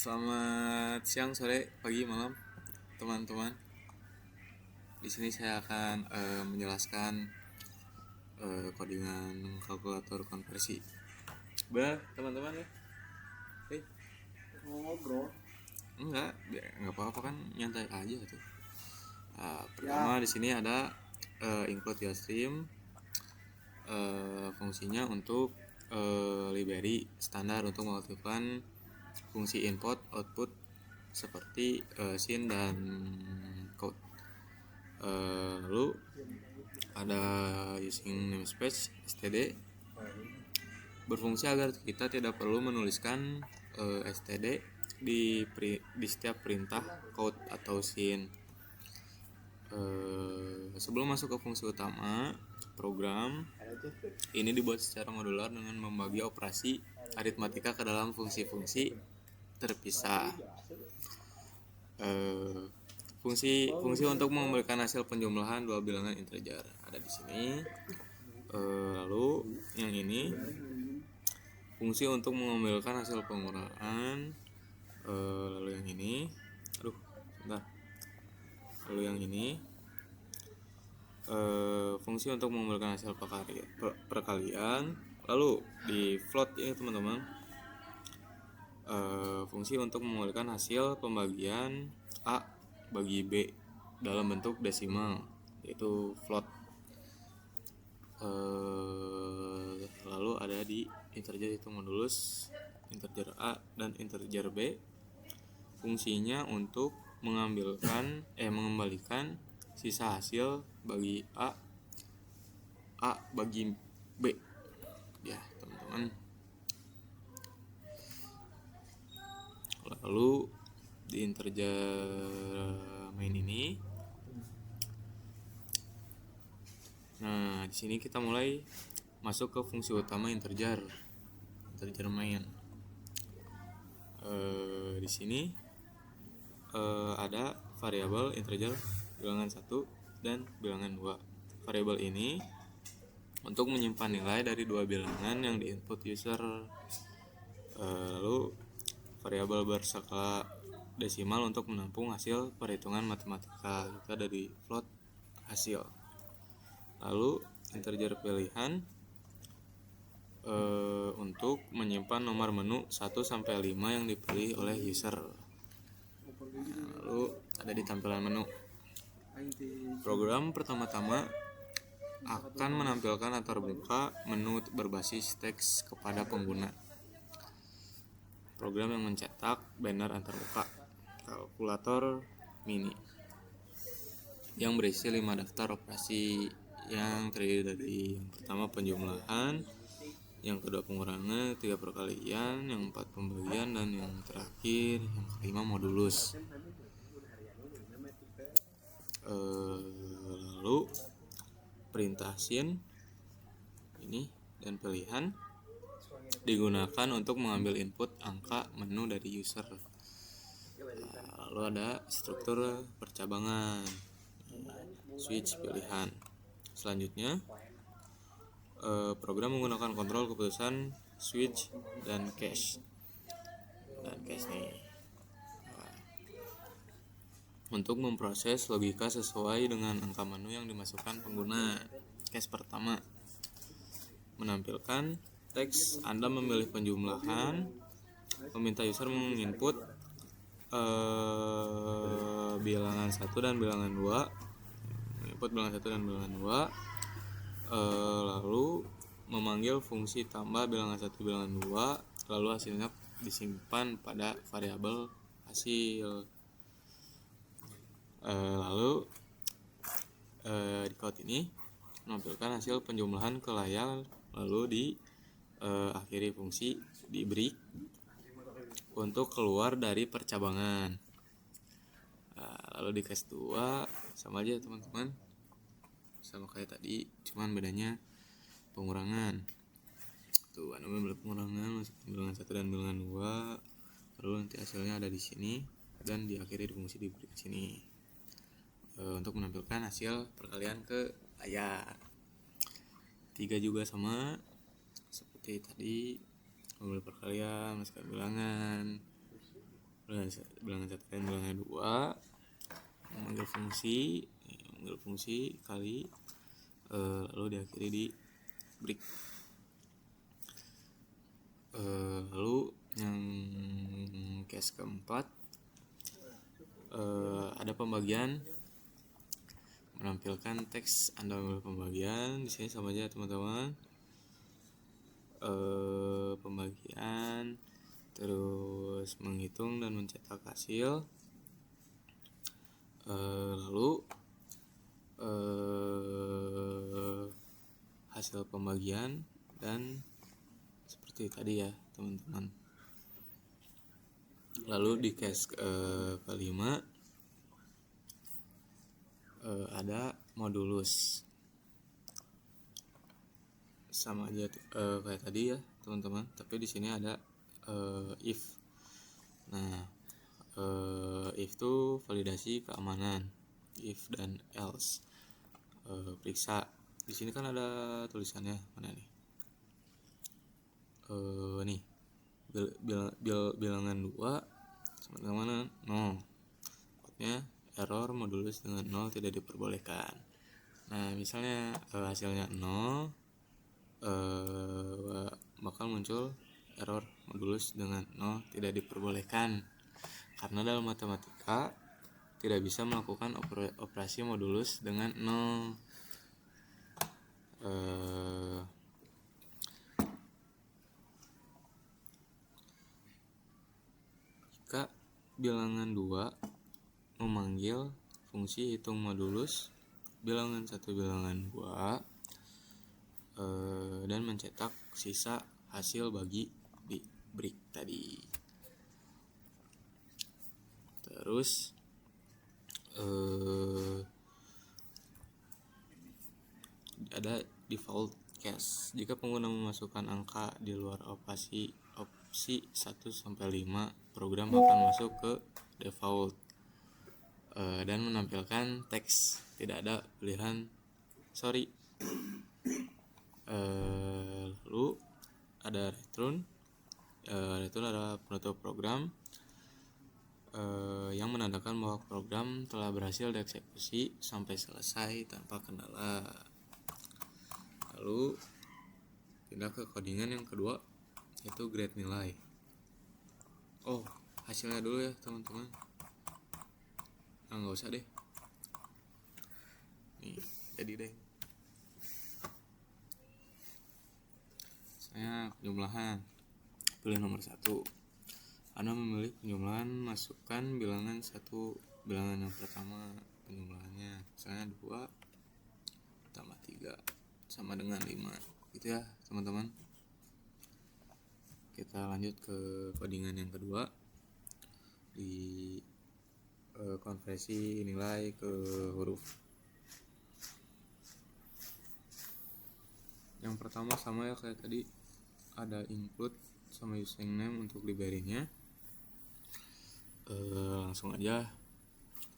Selamat siang, sore, pagi, malam, teman-teman. Di sini saya akan menjelaskan codingan kalkulator konversi. Benar, teman-teman ya? Hei, Ngobrol. Enggak apa-apa kan, nyantai aja tuh. Pertama di sini ada include your stream. Fungsinya untuk library standar untuk mengaktifkan fungsi input output seperti scene dan code. Lalu ada using namespace std berfungsi agar kita tidak perlu menuliskan std di setiap perintah code atau scene. Sebelum masuk ke fungsi utama program, ini dibuat secara modular dengan membagi operasi aritmatika ke dalam fungsi-fungsi terpisah. Fungsi untuk mengembalikan hasil penjumlahan dua bilangan integer ada di sini. Lalu yang ini fungsi untuk mengambilkan hasil penguraan. Lalu yang ini, sebentar. Lalu yang ini fungsi untuk mengambilkan hasil perkalian. Lalu di float ini teman-teman, fungsi untuk mengambilkan hasil pembagian A bagi B dalam bentuk desimal, yaitu float. Lalu ada di integer itu modulus, integer A dan integer B. Fungsinya untuk mengembalikan sisa hasil bagi A bagi B. Ya, teman-teman. Lalu di integer main ini, nah di sini kita mulai masuk ke fungsi utama integer main. Di sini ada variabel integer bilangan 1 dan bilangan 2. Variabel ini untuk menyimpan nilai dari dua bilangan yang diinput user. Lalu variabel berskala desimal untuk menampung hasil perhitungan matematika kita dari float hasil. Lalu integer pilihan untuk menyimpan nomor menu 1 sampai 5 yang dipilih oleh user. Lalu ada di tampilan menu. Program pertama-tama akan menampilkan latar muka menu berbasis teks kepada pengguna. Program yang mencetak banner antarmuka kalkulator mini yang berisi 5 daftar operasi yang terdiri dari yang pertama penjumlahan, yang kedua pengurangan, 3 perkalian, yang 4 pembagian, dan yang terakhir yang kelima modulus. Lalu perintah scene ini dan pilihan digunakan untuk mengambil input angka menu dari user. Lalu ada struktur percabangan, switch pilihan. Selanjutnya program menggunakan kontrol keputusan switch dan cache nih untuk memproses logika sesuai dengan angka menu yang dimasukkan pengguna. Case pertama menampilkan teks Anda memilih penjumlahan, meminta user menginput bilangan 1 dan bilangan 2, menginput bilangan 1 dan bilangan 2, lalu memanggil fungsi tambah bilangan 1 bilangan 2, lalu hasilnya disimpan pada variabel hasil. Lalu di code ini menampilkan hasil penjumlahan ke layar, lalu di akhiri fungsi di break untuk keluar dari percabangan. Lalu di case 2 sama aja teman-teman, sama kayak tadi, cuman bedanya pengurangan. Tuh, Anda memilih pengurangan, masuk bilangan 1 dan bilangan 2, lalu nanti hasilnya ada di sini dan diakhiri di fungsi di break sini untuk menampilkan hasil perkalian ke layar. 3 juga sama seperti tadi, mengambil perkalian, masukkan bilangan, bilangan 1 dan bilangan 2, memanggil fungsi kali, lalu diakhiri di break. Lalu yang case keempat, ada pembagian, menampilkan teks Anda mengambil pembagian. Di sini sama aja teman-teman, pembagian, terus menghitung dan mencetak hasil, lalu hasil pembagian, dan seperti tadi ya teman-teman. Lalu di case kelima, ada modulus, sama aja kayak tadi ya teman-teman, tapi di sini ada if. Nah, if itu validasi keamanan, if dan else, periksa. Di sini kan ada tulisannya, mana nih? Nih, bilangan 2 sama dengan mana? 0. Outputnya error modulus dengan 0 tidak diperbolehkan. Nah, misalnya hasilnya 0, bakal muncul error modulus dengan 0 tidak diperbolehkan, karena dalam matematika tidak bisa melakukan operasi modulus dengan 0. Jika bilangan 2 memanggil fungsi hitung modulus bilangan 1 bilangan 2, dan mencetak sisa hasil bagi di break tadi. Terus ada default case. Jika pengguna memasukkan angka di luar opsi 1-5, program akan masuk ke default dan menampilkan teks, tidak ada pilihan sorry. Lalu ada return. Return adalah penutup program yang menandakan bahwa program telah berhasil dieksekusi sampai selesai tanpa kendala. Lalu pindah ke codingan yang kedua, yaitu grade nilai. Hasilnya dulu ya teman-teman. Nggak usah deh. Nih, jadi deh. Saya penjumlahan. Pilih nomor 1. Anda memilih penjumlahan, masukkan bilangan 1, bilangan yang pertama penjumlahannya. Misalnya 2 tambah 3 sama dengan 5. Gitu ya teman-teman. Kita lanjut ke codingan yang kedua, di konversi nilai ke huruf. Yang pertama sama ya kayak tadi, ada include sama username untuk library-nya. Langsung aja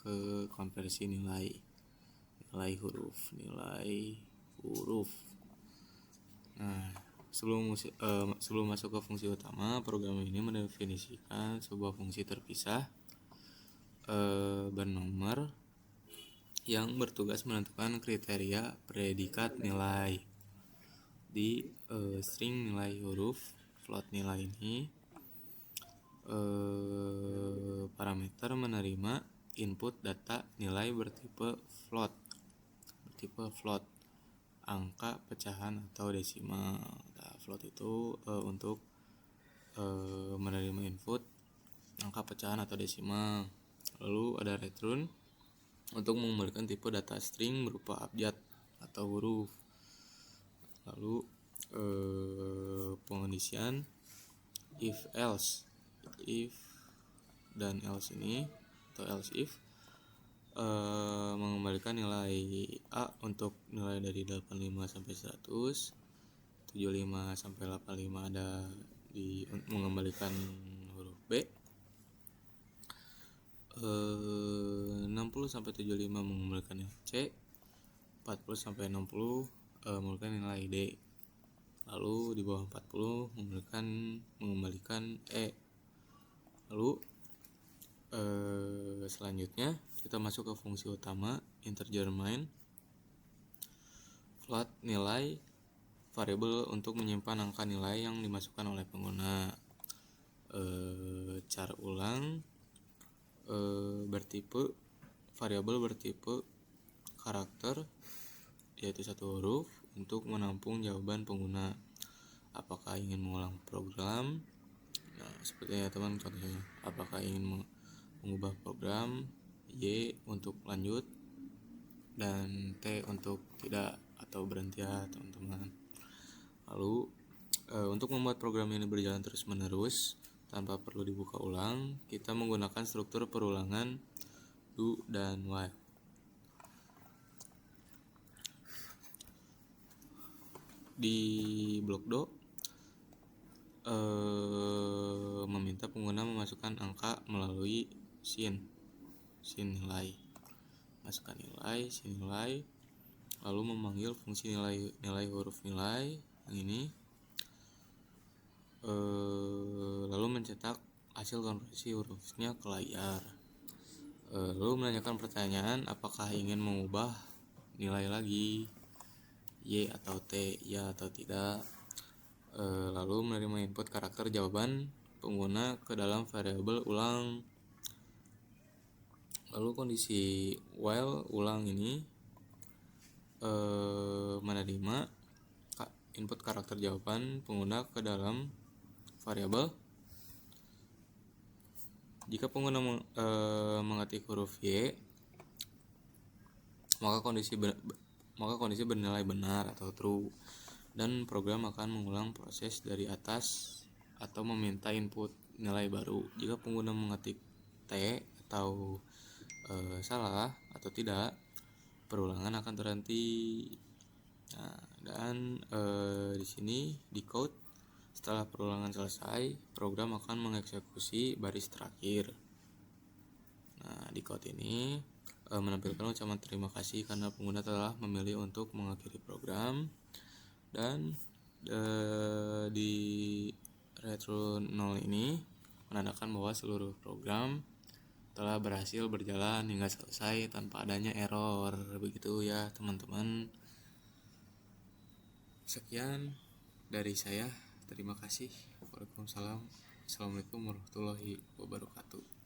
ke konversi nilai huruf. Nah, sebelum masuk ke fungsi utama, program ini mendefinisikan sebuah fungsi terpisah bernomor yang bertugas menentukan kriteria predikat nilai. Di string nilai huruf float nilai ini, parameter menerima input data nilai bertipe float, angka pecahan atau desimal. Nah, float itu untuk menerima input angka pecahan atau desimal. Lalu ada return untuk mengembalikan tipe data string berupa abjad atau huruf. Lalu pengondisian if dan else ini, atau else if, mengembalikan nilai A untuk nilai dari 85 sampai 100, 75 sampai 85 ada di mengembalikan huruf B, 60 sampai 75 mengembalikan nilai C, 40 sampai 60 mengembalikan nilai D. Lalu di bawah 40 mengembalikan E. Lalu Selanjutnya kita masuk ke fungsi utama integer main. Float nilai variabel untuk menyimpan angka nilai yang dimasukkan oleh pengguna. Cara ulang bertipe variabel bertipe karakter, yaitu satu huruf, untuk menampung jawaban pengguna. Apakah ingin mengulang program? Nah, seperti ya teman, contohnya apakah ingin mengubah program, Y untuk lanjut, dan T untuk tidak atau berhenti ya teman-teman. Lalu untuk membuat program ini berjalan terus menerus tanpa perlu dibuka ulang, kita menggunakan struktur perulangan do dan while. Di blok do meminta pengguna memasukkan angka melalui sin nilai, masukkan nilai, sin nilai, lalu memanggil fungsi nilai huruf nilai yang ini, lalu mencetak hasil konversi hurufnya ke layar, lalu menanyakan pertanyaan apakah ingin mengubah nilai lagi, Y atau T, ya atau tidak, lalu menerima input karakter jawaban pengguna ke dalam variabel ulang. Lalu kondisi while ulang ini menerima input karakter jawaban pengguna ke dalam variabel. Jika pengguna mengetik huruf Y, maka kondisi bernilai benar atau true, dan program akan mengulang proses dari atas atau meminta input nilai baru. Jika pengguna mengetik T atau salah atau tidak, perulangan akan terhenti. Nah, dan di sini di code, setelah perulangan selesai, program akan mengeksekusi baris terakhir. Nah, di code ini menampilkan ucapan terima kasih karena pengguna telah memilih untuk mengakhiri program, dan di retro 0 ini menandakan bahwa seluruh program telah berhasil berjalan hingga selesai tanpa adanya error. Begitu ya teman-teman. Sekian dari saya. Terima kasih. Waalaikumsalam. Assalamualaikum warahmatullahi wabarakatuh.